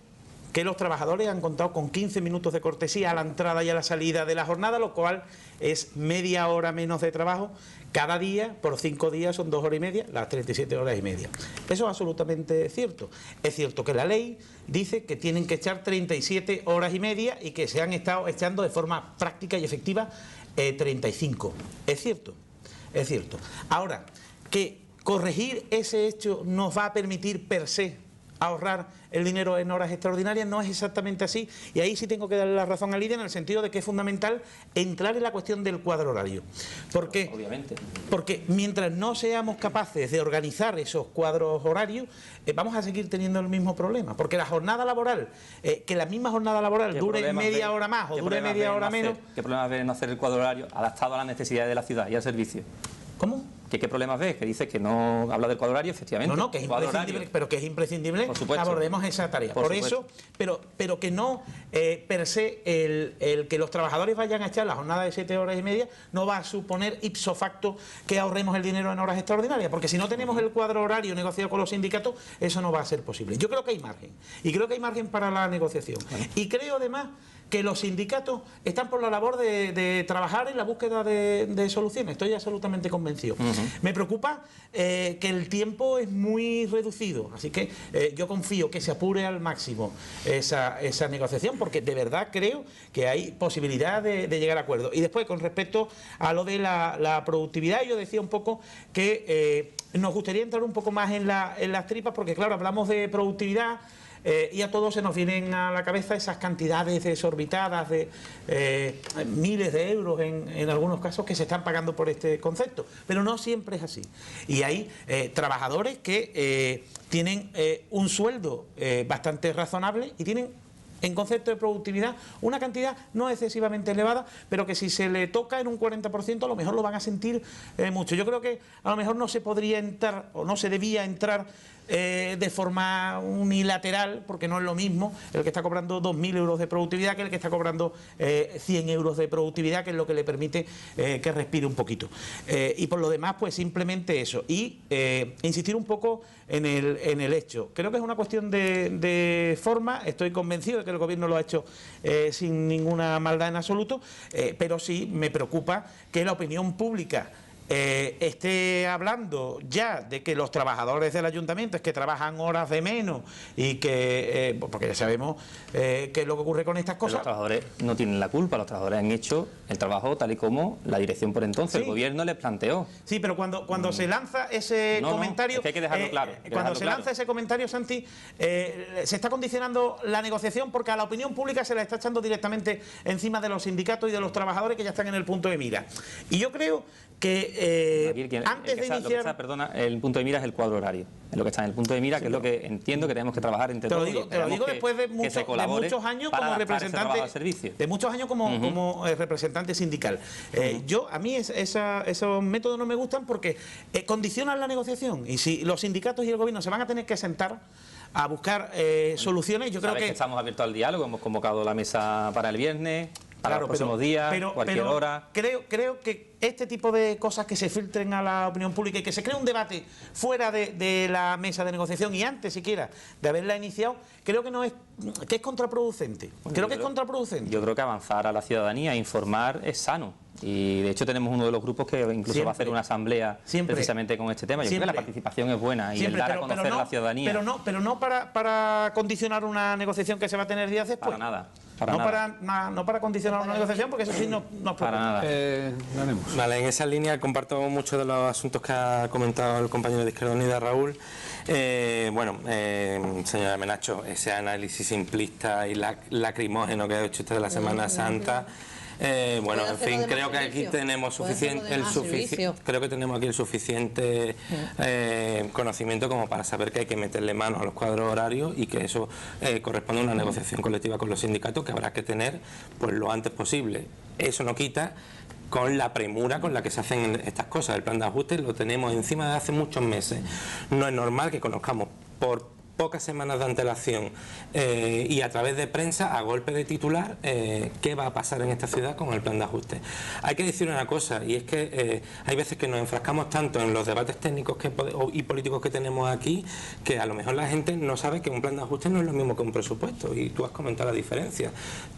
que los trabajadores han contado con 15 minutos de cortesía a la entrada y a la salida de la jornada, lo cual es media hora menos de trabajo cada día. Por 5 días son 2 horas y media, las 37 horas y media. Eso es absolutamente cierto. Es cierto que la ley dice que tienen que echar 37 horas y media y que se han estado echando de forma práctica y efectiva 35. Es cierto, es cierto. Ahora, que corregir ese hecho nos va a permitir per se ahorrar el dinero en horas extraordinarias, no es exactamente así, y ahí sí tengo que darle la razón a Lidia en el sentido de que es fundamental entrar en la cuestión del cuadro horario. Porque,
obviamente,
porque mientras no seamos capaces de organizar esos cuadros horarios, vamos a seguir teniendo el mismo problema, porque la jornada laboral, que la misma jornada laboral dure media hora más o dure media hora menos...
¿Qué problemas ves en no hacer el cuadro horario adaptado a las necesidades de la ciudad y al servicio?
¿Cómo?
¿Qué problemas ves? Que dices que no habla del cuadro horario, efectivamente.
No, que es imprescindible, pero que es imprescindible que abordemos esa tarea. Por eso, pero que no per se el que los trabajadores vayan a echar la jornada de 7 horas y media no va a suponer ipso facto que ahorremos el dinero en horas extraordinarias, porque si no tenemos el cuadro horario negociado con los sindicatos, eso no va a ser posible. Yo creo que hay margen, y creo que hay margen para la negociación. Y creo además que los sindicatos están por la labor de trabajar en la búsqueda de soluciones. Estoy absolutamente convencido. Me preocupa que el tiempo es muy reducido, así que yo confío que se apure al máximo esa negociación, porque de verdad creo que hay posibilidad de llegar a acuerdo. Y después, con respecto a lo de la productividad, yo decía un poco que nos gustaría entrar un poco más en las tripas, porque claro, hablamos de productividad, y a todos se nos vienen a la cabeza esas cantidades desorbitadas de miles de euros en algunos casos que se están pagando por este concepto, pero no siempre es así. Y hay trabajadores que tienen un sueldo bastante razonable y tienen, en concepto de productividad, una cantidad no excesivamente elevada, pero que si se le toca en un 40% a lo mejor lo van a sentir mucho. Yo creo que a lo mejor no se podría entrar o no se debía entrar de forma unilateral, porque no es lo mismo el que está cobrando 2.000 euros de productividad que el que está cobrando 100 euros de productividad, que es lo que le permite que respire un poquito. Y por lo demás, pues simplemente eso. Y insistir un poco en el hecho. Creo que es una cuestión de forma. Estoy convencido de que el Gobierno lo ha hecho sin ninguna maldad en absoluto, pero sí me preocupa que la opinión pública esté hablando ya de que los trabajadores del ayuntamiento es que trabajan horas de menos y que, porque ya sabemos qué es lo que ocurre con estas cosas.
Pero los trabajadores no tienen la culpa, los trabajadores han hecho el trabajo tal y como la dirección por entonces,
sí,
el Gobierno les planteó.
Sí, pero cuando se lanza ese comentario...
es que hay que dejarlo claro.
Cuando se lanza ese comentario, Santi, se está condicionando la negociación porque a la opinión pública se la está echando directamente encima de los sindicatos y de los trabajadores que ya están en el punto de mira. Y yo creo que antes de iniciar...
Perdona, el punto de mira es el cuadro horario. Es lo que está en el punto de mira, sí, que es lo que entiendo que tenemos que trabajar entre todos.
Te lo digo después de muchos años como representante, de muchos años como representante sindical. A mí esos métodos no me gustan porque condicionan la negociación. Y si los sindicatos y el Gobierno se van a tener que sentar a buscar soluciones, yo creo que
estamos abiertos al diálogo, hemos convocado la mesa para el viernes, para los próximos días, cualquier hora.
Creo que este tipo de cosas que se filtren a la opinión pública y que se cree un debate fuera de la mesa de negociación y antes siquiera de haberla iniciado, creo que es contraproducente. Creo que es contraproducente.
Yo creo que avanzar a la ciudadanía, informar, es sano. Y de hecho tenemos uno de los grupos que incluso va a hacer una asamblea precisamente con este tema. Yo creo que la participación es buena y el dar a conocer a la ciudadanía.
Pero no para condicionar una negociación que se va a tener días después. No para condicionar una negociación, porque eso sí nos preocupa.
Para nada.
Vale, en esa línea comparto muchos de los asuntos que ha comentado el compañero de Izquierda Unida, Raúl. Señora Menacho, ese análisis simplista y lacrimógeno que ha hecho usted de la Semana Santa... en fin, creo que aquí tenemos creo que tenemos aquí el suficiente conocimiento como para saber que hay que meterle manos a los cuadros horarios y que eso corresponde a una negociación colectiva con los sindicatos que habrá que tener pues lo antes posible. Eso no quita con la premura con la que se hacen estas cosas. El plan de ajuste lo tenemos encima de hace muchos meses. No es normal que conozcamos por pocas semanas de antelación y a través de prensa, a golpe de titular, qué va a pasar en esta ciudad con el plan de ajuste. Hay que decir una cosa, y es que hay veces que nos enfrascamos tanto en los debates técnicos y políticos que tenemos aquí, que a lo mejor la gente no sabe que un plan de ajuste no es lo mismo que un presupuesto, y tú has comentado la diferencia.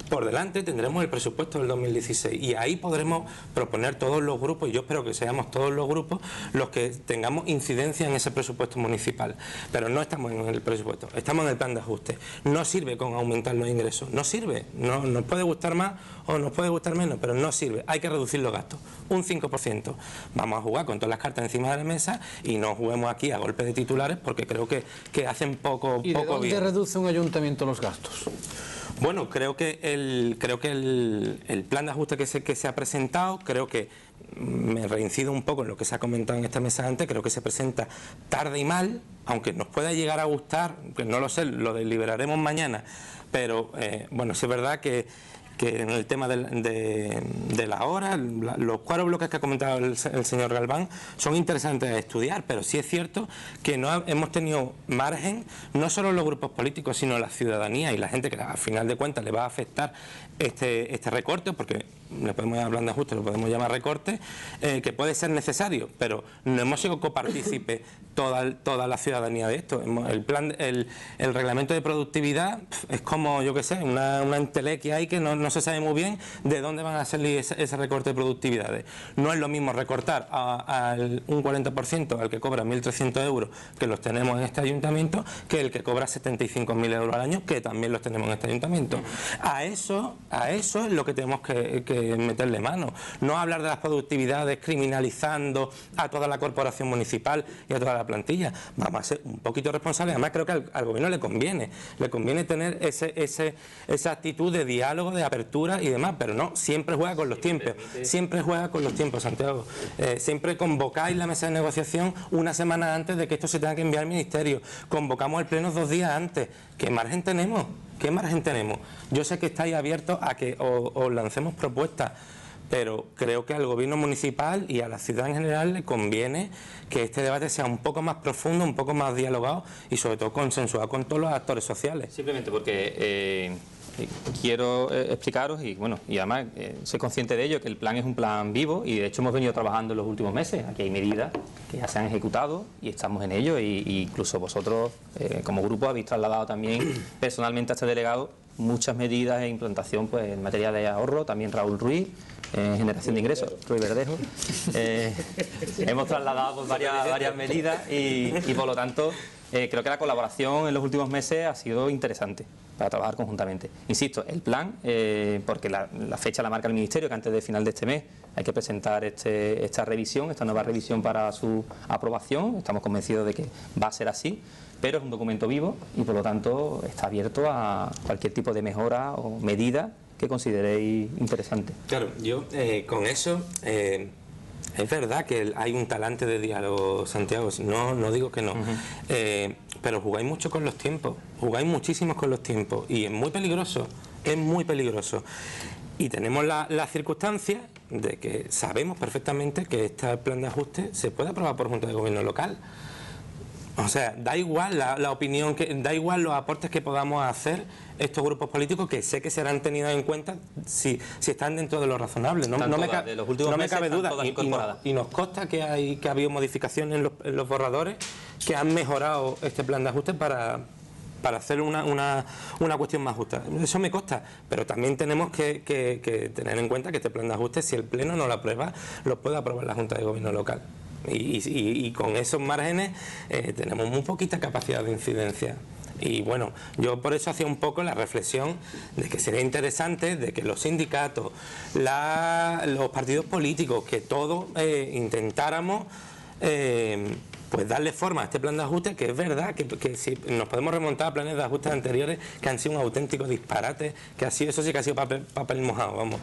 Por delante tendremos el presupuesto del 2016 y ahí podremos proponer todos los grupos, y yo espero que seamos todos los grupos los que tengamos incidencia en ese presupuesto municipal, pero no estamos en el presupuesto, estamos en el plan de ajuste. No sirve con aumentar los ingresos, no sirve, no nos puede gustar más o nos puede gustar menos, pero no sirve, hay que reducir los gastos, un 5%. Vamos a jugar con todas las cartas encima de la mesa y no juguemos aquí a golpe de titulares, porque creo que hacen poco
¿Y de dónde
bien.
reduce un ayuntamiento los gastos?
Bueno, creo que el plan de ajuste que se ha presentado, creo que me reincido un poco en lo que se ha comentado en esta mesa antes, creo que se presenta tarde y mal, aunque nos pueda llegar a gustar, que no lo sé, lo deliberaremos mañana, pero bueno, sí es verdad que en el tema de la hora, los 4 bloques que ha comentado el señor Galván son interesantes a estudiar, pero sí es cierto que no hemos tenido margen, no solo los grupos políticos, sino la ciudadanía y la gente que al final de cuentas le va a afectar este recorte, porque le podemos llamar de ajuste, lo podemos llamar recorte, que puede ser necesario, pero no hemos sido copartícipe toda la ciudadanía de esto. El reglamento de productividad es como, yo qué sé, una entelequia ahí que no se sabe muy bien de dónde van a salir ese recorte de productividades. No es lo mismo recortar un 40% al que cobra 1.300 euros, que los tenemos en este ayuntamiento, que el que cobra 75.000 euros al año, que también los tenemos en este ayuntamiento. A eso es lo que tenemos que meterle mano. No hablar de las productividades criminalizando a toda la corporación municipal y a toda la plantilla. Vamos a ser un poquito responsables. Además creo que al gobierno le conviene tener esa actitud de diálogo, de apertura y demás, pero no, siempre juega con los tiempos, Santiago. Siempre convocáis la mesa de negociación una semana antes de que esto se tenga que enviar al ministerio. Convocamos el pleno 2 días antes. ¿Qué margen tenemos? Yo sé que estáis abiertos a que os lancemos propuestas, pero creo que al gobierno municipal y a la ciudad en general le conviene que este debate sea un poco más profundo, un poco más dialogado y sobre todo consensuado con todos los actores sociales.
Simplemente porque quiero explicaros y además soy consciente de ello, que el plan es un plan vivo y de hecho hemos venido trabajando en los últimos meses. Aquí hay medidas que ya se han ejecutado y estamos en ello, y incluso vosotros como grupo habéis trasladado también personalmente a este delegado muchas medidas de implantación pues en materia de ahorro, también Raúl Ruiz, generación de ingresos, Ruiz Verdejo. Hemos trasladado pues, varias medidas y por lo tanto creo que la colaboración en los últimos meses ha sido interesante para trabajar conjuntamente. Insisto, el plan, porque la fecha la marca el Ministerio, que antes del final de este mes hay que presentar esta nueva revisión para su aprobación. Estamos convencidos de que va a ser así, pero es un documento vivo y por lo tanto está abierto a cualquier tipo de mejora o medida que consideréis interesante.
Claro, yo con eso... es verdad que hay un talante de diálogo, Santiago, no digo que no, pero jugáis mucho con los tiempos, jugáis muchísimo con los tiempos y es muy peligroso. Y tenemos la circunstancia de que sabemos perfectamente que este plan de ajuste se puede aprobar por Junta de Gobierno local. O sea, da igual la opinión, da igual los aportes que podamos hacer estos grupos políticos, que sé que serán tenidos en cuenta si están dentro de lo razonable. No me cabe duda. Y nos consta que ha habido modificaciones en los borradores que han mejorado este plan de ajuste para hacer una cuestión más justa. Eso me consta, pero también tenemos que tener en cuenta que este plan de ajuste, si el Pleno no lo aprueba, lo puede aprobar la Junta de Gobierno local. Y con esos márgenes tenemos muy poquita capacidad de incidencia. Y bueno, yo por eso hacía un poco la reflexión de que sería interesante de que los sindicatos, los partidos políticos, que todos intentáramos pues darle forma a este plan de ajuste, que es verdad que si nos podemos remontar a planes de ajuste anteriores que han sido un auténtico disparate, que ha sido, eso sí que ha sido papel mojado, vamos.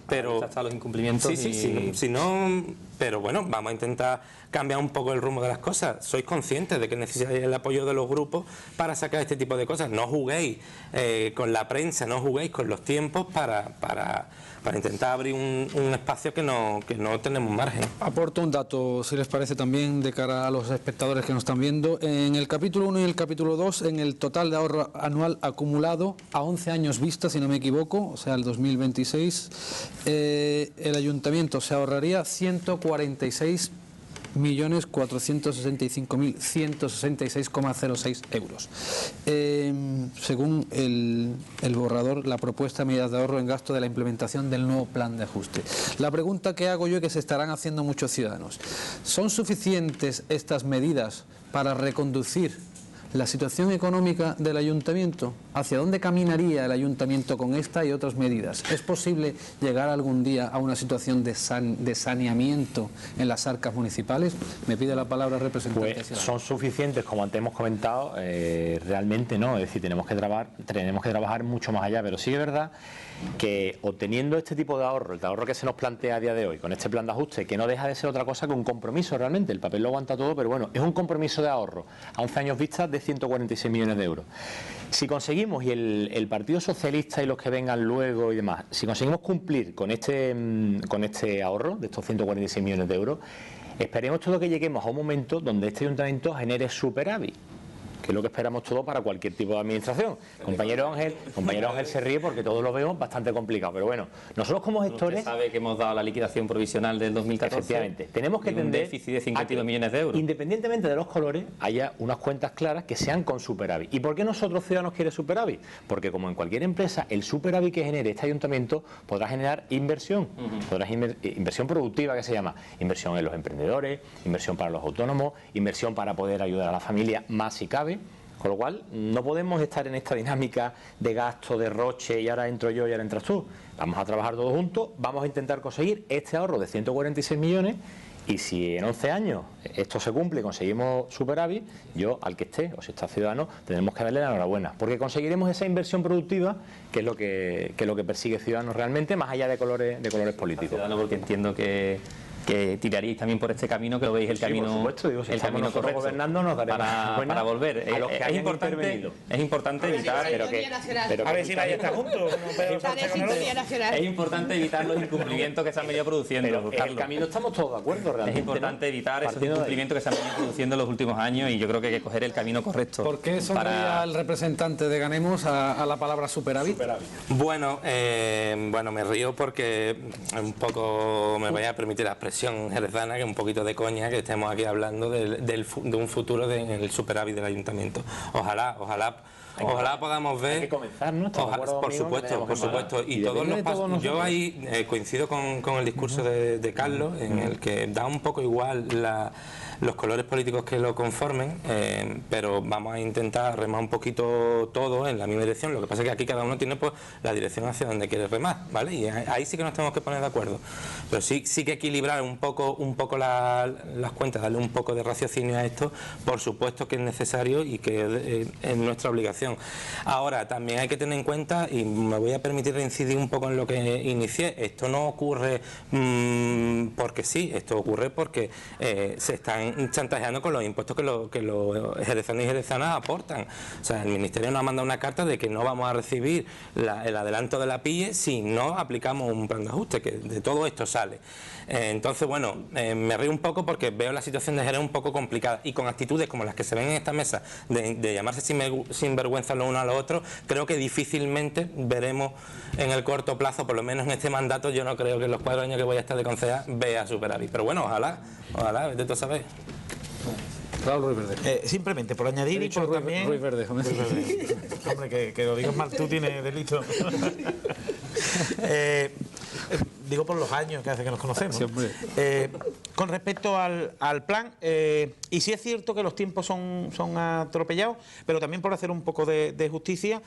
Pero
hasta los incumplimientos.
Si no, pero bueno, vamos a intentar cambiar un poco el rumbo de las cosas. Sois conscientes de que necesitáis el apoyo de los grupos para sacar este tipo de cosas. No juguéis con la prensa, no juguéis con los tiempos para intentar abrir un espacio que no tenemos margen.
Aporto un dato, si les parece, también de cara a los espectadores que nos están viendo. En el capítulo 1 y el capítulo 2, en el total de ahorro anual acumulado a 11 años vista, si no me equivoco, o sea, el 2026, el ayuntamiento se ahorraría 146.465.166,06 euros. Según el borrador, la propuesta de medidas de ahorro en gasto de la implementación del nuevo plan de ajuste. La pregunta que hago yo y que se estarán haciendo muchos ciudadanos: ¿son suficientes estas medidas para reconducir la situación económica del ayuntamiento? ¿Hacia dónde caminaría el ayuntamiento con esta y otras medidas? ¿Es posible llegar algún día a una situación de saneamiento en las arcas municipales? Me pide la palabra el representante.
Pues son suficientes, como antes hemos comentado, realmente no. Es decir, tenemos que trabajar mucho más allá, pero sí es verdad que obteniendo este tipo de ahorro, el ahorro que se nos plantea a día de hoy, con este plan de ajuste, que no deja de ser otra cosa que un compromiso realmente, el papel lo aguanta todo, pero bueno, es un compromiso de ahorro a 11 años vista de 146 millones de euros. Si conseguimos, y el Partido Socialista y los que vengan luego y demás, si conseguimos cumplir con este ahorro de estos 146 millones de euros, esperemos todo que lleguemos a un momento donde este ayuntamiento genere superávit, que es lo que esperamos todos para cualquier tipo de administración. Compañero Ángel se ríe porque todos lo vemos bastante complicado, pero bueno, nosotros como gestores...
Usted sabe que hemos dado la liquidación provisional del 2014.
Efectivamente, tenemos que tender
un déficit de 52 millones de euros.
Independientemente de los colores, haya unas cuentas claras que sean con superávit. ¿Y por qué nosotros ciudadanos quiere superávit? Porque como en cualquier empresa, el superávit que genere este ayuntamiento podrá generar inversión, inversión productiva, que se llama, inversión en los emprendedores, inversión para los autónomos, inversión para poder ayudar a la familia más si cabe. Con lo cual, no podemos estar en esta dinámica de gasto, de roche, y ahora entro yo y ahora entras tú. Vamos a trabajar todos juntos, vamos a intentar conseguir este ahorro de 146 millones, y si en 11 años esto se cumple y conseguimos superávit, yo, al que esté, o si está Ciudadanos, tendremos que darle la enhorabuena, porque conseguiremos esa inversión productiva, que es lo que persigue Ciudadanos realmente, más allá de colores políticos.
Ciudadanos, porque entiendo que tiraríais también por este camino, que lo veis el camino,
por supuesto, digo, si
el camino correcto
gobernando, nos daremos
para volver.
a los que
Es importante evitar,
a ver si vaya a estar juntos.
es importante evitar los incumplimientos que se han venido produciendo.
Pero en el camino estamos todos de acuerdo, realmente.
Es importante evitar esos incumplimientos que se han venido produciendo en los últimos años, y yo creo que hay que coger el camino correcto.
¿Por qué sonreía el representante de Ganemos a la palabra superávit?
Bueno, me río porque un poco me voy a permitir la expresión jerezana, que es un poquito de coña que estemos aquí hablando de un futuro del superávit del ayuntamiento. Ojalá podamos ver.
Hay que comenzar, ¿no?
Por supuesto. Y todos los pasos. Yo ahí coincido con el discurso de Carlos, en el que da un poco igual los colores políticos que lo conformen, pero vamos a intentar remar un poquito todo en la misma dirección. Lo que pasa es que aquí cada uno tiene pues la dirección hacia donde quiere remar, ¿vale? Y ahí sí que nos tenemos que poner de acuerdo. Pero sí que equilibrar un poco las cuentas, darle un poco de raciocinio a esto, por supuesto que es necesario y que es nuestra obligación. Ahora, también hay que tener en cuenta, y me voy a permitir reincidir un poco en lo que inicié, esto no ocurre porque sí, esto ocurre porque se están chantajeando con los impuestos que los jerezanos y jerezanas aportan. O sea, el Ministerio nos ha mandado una carta de que no vamos a recibir el adelanto de la PIE si no aplicamos un plan de ajuste, que de todo esto sale. Entonces, bueno, me río un poco porque veo la situación de Jerez un poco complicada, y con actitudes como las que se ven en esta mesa de llamarse sinvergüenza los unos a los otros, creo que difícilmente veremos en el corto plazo, por lo menos en este mandato, yo no creo que en los 4 años que voy a estar de concejal vea superávit. Pero bueno, ojalá, vete tú a saber.
Claro, Ruiz Verde.
Simplemente por añadir y por también...
Ruiz Verde,
hombre, que lo digas mal tú tienes delito. Digo por los años que hace que nos conocemos.
Sí,
con respecto al plan, y sí es cierto que los tiempos son atropellados, pero también por hacer un poco de justicia,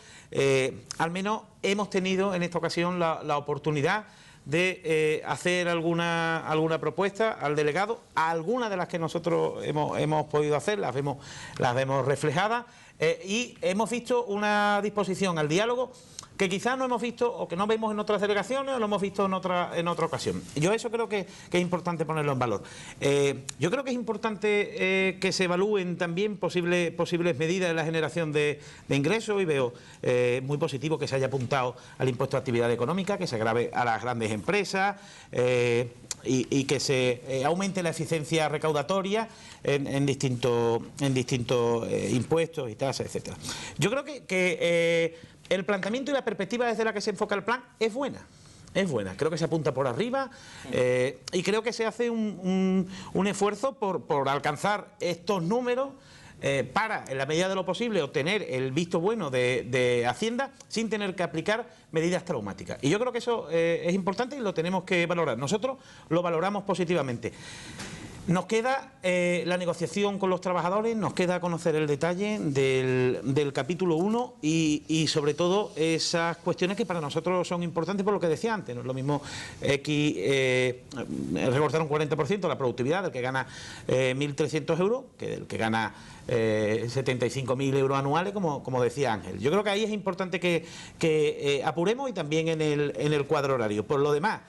al menos hemos tenido en esta ocasión la oportunidad de hacer alguna propuesta al delegado. Algunas de las que nosotros hemos podido hacer las vemos reflejadas, y hemos visto una disposición al diálogo que quizás no hemos visto, o que no vemos en otras delegaciones, o lo hemos visto en otra ocasión. Yo eso creo que es importante ponerlo en valor. Yo creo que es importante que se evalúen también posibles medidas de la generación de ingresos, y veo muy positivo que se haya apuntado al impuesto de actividad económica, que se grave a las grandes empresas, y que se aumente la eficiencia recaudatoria en distintos impuestos y tasas, etcétera. Yo creo que el planteamiento y la perspectiva desde la que se enfoca el plan es buena. Creo que se apunta por arriba, y creo que se hace un esfuerzo por alcanzar estos números, para, en la medida de lo posible, obtener el visto bueno de Hacienda sin tener que aplicar medidas traumáticas. Y yo creo que eso es importante y lo tenemos que valorar. Nosotros lo valoramos positivamente. Nos queda la negociación con los trabajadores, nos queda conocer el detalle del capítulo 1 y sobre todo esas cuestiones que para nosotros son importantes, por lo que decía antes. No es lo mismo recortar un 40% la productividad del que gana 1.300 euros que del que gana 75.000 euros anuales, como decía Ángel. Yo creo que ahí es importante que apuremos, y también en el cuadro horario. Por lo demás,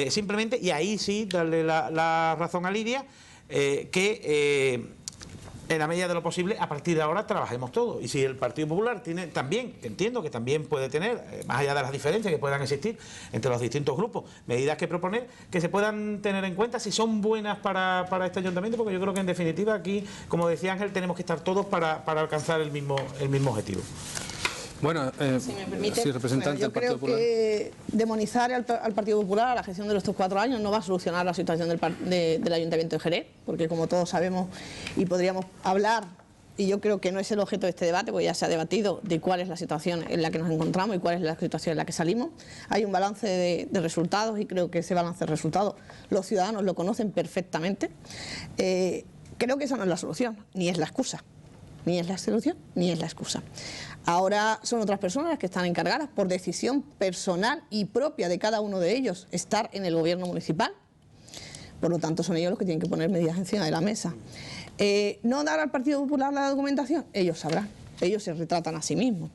simplemente, y ahí sí darle la razón a Lidia, que en la medida de lo posible, a partir de ahora trabajemos todos. Y si el Partido Popular tiene también, que entiendo que también puede tener, más allá de las diferencias que puedan existir entre los distintos grupos, medidas que proponer, que se puedan tener en cuenta si son buenas para este ayuntamiento, porque yo creo que en definitiva aquí, como decía Ángel, tenemos que estar todos para alcanzar el mismo objetivo.
Bueno,
si me permite,
sí, representante
yo creo que demonizar al Partido Popular a la gestión de estos 4 años no va a solucionar la situación del Ayuntamiento de Jerez, porque como todos sabemos y podríamos hablar, y yo creo que no es el objeto de este debate, porque ya se ha debatido de cuál es la situación en la que nos encontramos y cuál es la situación en la que salimos. Hay un balance de resultados, y creo que ese balance de resultados los ciudadanos lo conocen perfectamente. Creo que esa no es la solución, ni es la excusa. ni es la solución ni es la excusa. Ahora son otras personas las que están encargadas, por decisión personal y propia de cada uno de ellos, estar en el gobierno municipal. Por lo tanto, son ellos los que tienen que poner medidas encima de la mesa. ¿No dar al Partido Popular la documentación? Ellos sabrán. Ellos se retratan a sí mismos.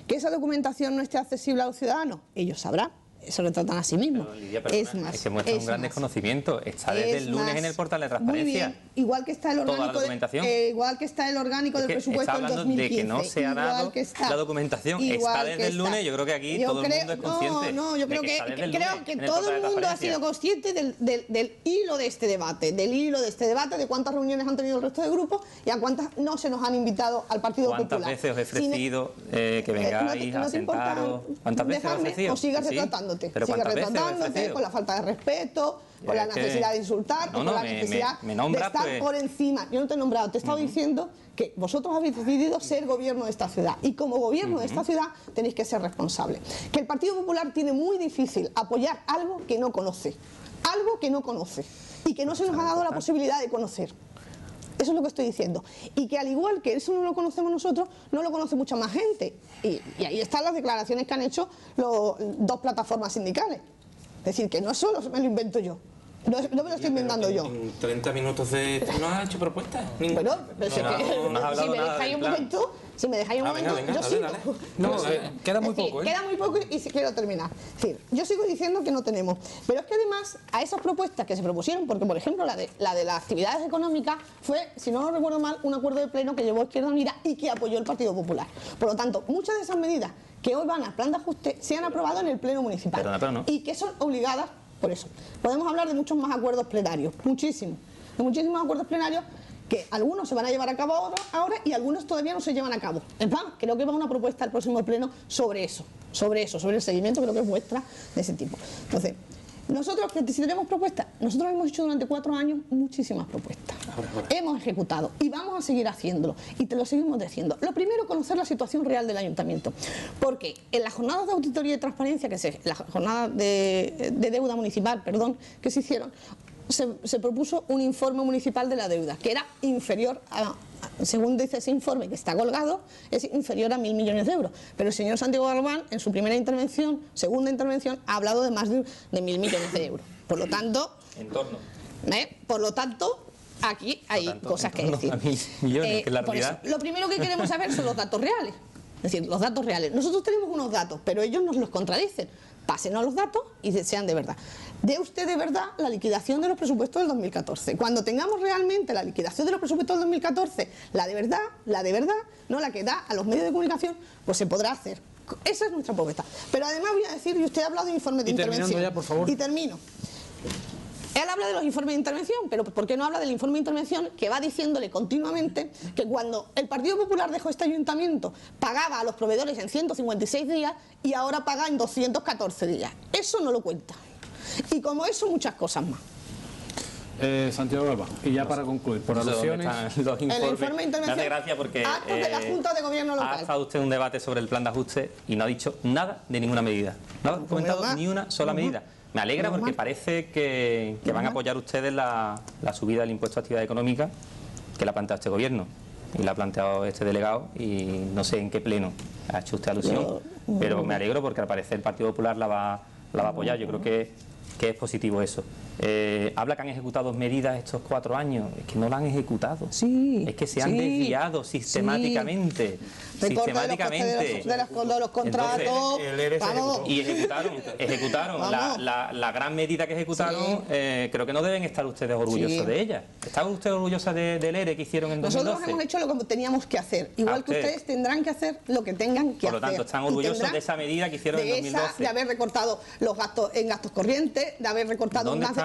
¿Que esa documentación no esté accesible a los ciudadanos? Ellos sabrán. Se retratan a sí mismos.
Pero, Lidia, perdona, es que muestra un gran desconocimiento. Está desde el lunes en el portal de transparencia.
Muy bien. Igual que está el orgánico,
igual
que está el orgánico del presupuesto del 2015.
De que no se ha dado la documentación. Está desde el lunes. Yo creo que aquí todo el mundo es consciente.
Yo creo que todo el mundo ha sido consciente del hilo de este debate, de cuántas reuniones han tenido el resto de grupos y a cuántas no se nos han invitado al Partido Popular.
¿Cuántas veces os he ofrecido que vengáis a sentaros? ¿Cuántas veces os he ofrecido?
O sigas retratándote. Sigue retratándote con la falta de respeto, con la necesidad de insultar, con la necesidad de estar por encima. Yo no te he nombrado, te he estado diciendo que vosotros habéis decidido ser gobierno de esta ciudad y como gobierno de esta ciudad tenéis que ser responsables. Que el Partido Popular tiene muy difícil apoyar algo que no conoce y que no se nos ha dado la posibilidad de conocer. Eso es lo que estoy diciendo. Y que al igual que eso no lo conocemos nosotros, no lo conoce mucha más gente. Y ahí están las declaraciones que han hecho dos plataformas sindicales. Es decir, que no solo me lo invento yo. No me lo estoy inventando yo.
En 30 minutos de... ¿No has hecho propuestas?
Bueno, pero si me dejáis un momento... yo sigo.
No, queda muy poco.
Queda muy poco y quiero terminar. Es decir, yo sigo diciendo que no tenemos. Pero es que además, a esas propuestas que se propusieron, porque por ejemplo la de las actividades económicas fue, si no recuerdo mal, un acuerdo de pleno que llevó Izquierda Unida y que apoyó el Partido Popular. Por lo tanto, muchas de esas medidas que hoy van al plan de ajuste se han aprobado en el pleno municipal.
Pero no.
Y que son obligadas por eso. Podemos hablar de muchos más acuerdos plenarios, muchísimos acuerdos plenarios que algunos se van a llevar a cabo ahora y algunos todavía no se llevan a cabo. Es más, creo que va una propuesta al próximo pleno sobre el seguimiento, creo que es vuestra, de ese tipo. Entonces, nosotros, si tenemos propuestas, nosotros hemos hecho durante 4 años muchísimas propuestas. Hemos ejecutado y vamos a seguir haciéndolo y te lo seguimos diciendo. Lo primero, conocer la situación real del ayuntamiento, porque en las jornadas de auditoría y transparencia, las jornadas de deuda municipal, que se hicieron, se propuso un informe municipal de la deuda, que era inferior a, según dice ese informe que está colgado, es inferior a 1.000 millones de euros. Pero el señor Santiago Galván, en su segunda intervención, ha hablado de más de 1.000 millones de euros. Por lo tanto, aquí hay cosas que decir.
Millones, que la realidad.
Por eso, lo primero que queremos saber son los datos reales. Es decir, los datos reales. Nosotros tenemos unos datos, pero ellos nos los contradicen. Pásenos los datos y sean de verdad. Dé usted de verdad la liquidación de los presupuestos del 2014. Cuando tengamos realmente la liquidación de los presupuestos del 2014, la de verdad, no la que da a los medios de comunicación, pues se podrá hacer. Esa es nuestra propuesta. Pero además voy a decir, y usted ha hablado de informes de intervención.
Ya, por favor.
Y termino. Él habla de los informes de intervención, pero ¿por qué no habla del informe de intervención que va diciéndole continuamente que cuando el Partido Popular dejó este ayuntamiento pagaba a los proveedores en 156 días y ahora paga en 214 días? Eso no lo cuenta. Y como eso, muchas cosas más.
Santiago Galván, y ya para concluir, por alusiones...
Los informes.
El informe de intervención,
me hace gracia porque
actos de la Junta de Gobierno Local.
Ha estado usted en un debate sobre el plan de ajuste y no ha dicho nada de ninguna medida. No ha comentado ni una sola medida. Me alegra porque parece que van a apoyar ustedes la subida del impuesto a actividad económica que la ha planteado este gobierno y la ha planteado este delegado y no sé en qué pleno ha hecho usted alusión, pero me alegro porque al parecer el Partido Popular la va a apoyar. Yo creo que es positivo eso. Habla que han ejecutado medidas estos 4 años, es que no la han ejecutado, es que se han desviado sistemáticamente, sistemáticamente
de los contratos.
Entonces, y ejecutaron la gran medida que ejecutaron. Creo que no deben estar ustedes orgullosos de ella. ¿Están ustedes orgullosos del ERE que hicieron en 2012?
Nosotros hemos hecho lo que teníamos que hacer, igual que ustedes tendrán que hacer lo que tengan que hacer.
Por lo tanto, están orgullosos de esa medida que hicieron en 2012.
De haber recortado los gastos en gastos corrientes, de haber recortado más de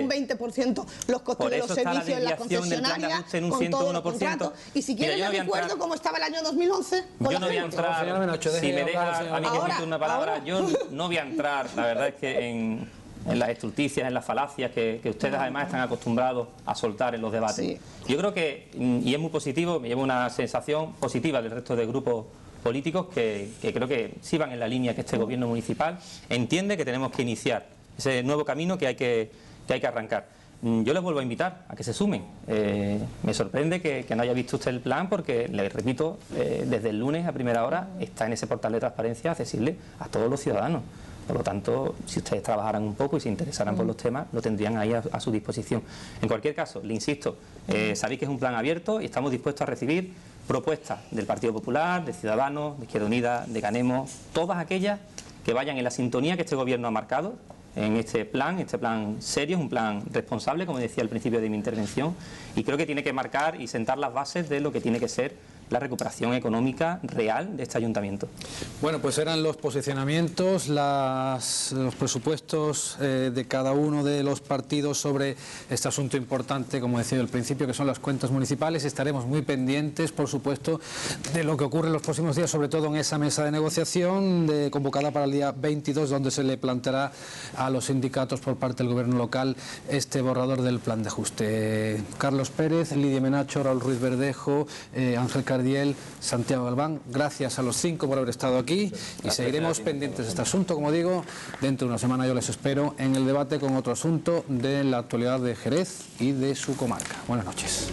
un 20% los costos de los servicios en las concesionarias, con todos los contratos. Y si quieren les recuerdo cómo estaba el año 2011.
Yo no voy a entrar, si me deja a mí que decirte una palabra, yo no voy a entrar, la verdad es que en las estulticias, en las falacias que ustedes además están acostumbrados a soltar en los debates. Yo creo que, y es muy positivo, me llevo una sensación positiva del resto de grupos políticos que creo que sí van en la línea que este gobierno municipal entiende que tenemos que iniciar ese nuevo camino que hay que arrancar. yo les vuelvo a invitar a que se sumen. Me sorprende que no haya visto usted el plan porque, le repito, desde el lunes a primera hora está en ese portal de transparencia accesible a todos los ciudadanos. Por lo tanto, si ustedes trabajaran un poco y se interesaran por los temas, lo tendrían ahí a su disposición. En cualquier caso, le insisto, sabéis que es un plan abierto y estamos dispuestos a recibir propuestas del Partido Popular, de Ciudadanos, de Izquierda Unida, de Ganemos, todas aquellas que vayan en la sintonía que este Gobierno ha marcado en este plan serio, es un plan responsable, como decía al principio de mi intervención, y creo que tiene que marcar y sentar las bases de lo que tiene que ser la recuperación económica real de este ayuntamiento.
Bueno, pues eran los posicionamientos, los presupuestos de cada uno de los partidos sobre este asunto importante, como decía al principio, que son las cuentas municipales. Estaremos muy pendientes, por supuesto, de lo que ocurre en los próximos días, sobre todo en esa mesa de negociación convocada para el día 22, donde se le planteará a los sindicatos por parte del gobierno local este borrador del plan de ajuste. Carlos Pérez, Lidia Menacho, Raúl Ruiz Verdejo, Ángel Cardiel, Santiago Galván, gracias a los 5 por haber estado aquí y seguiremos pendientes de este asunto. Como digo, dentro de una semana yo les espero en el debate con otro asunto de la actualidad de Jerez y de su comarca. Buenas noches.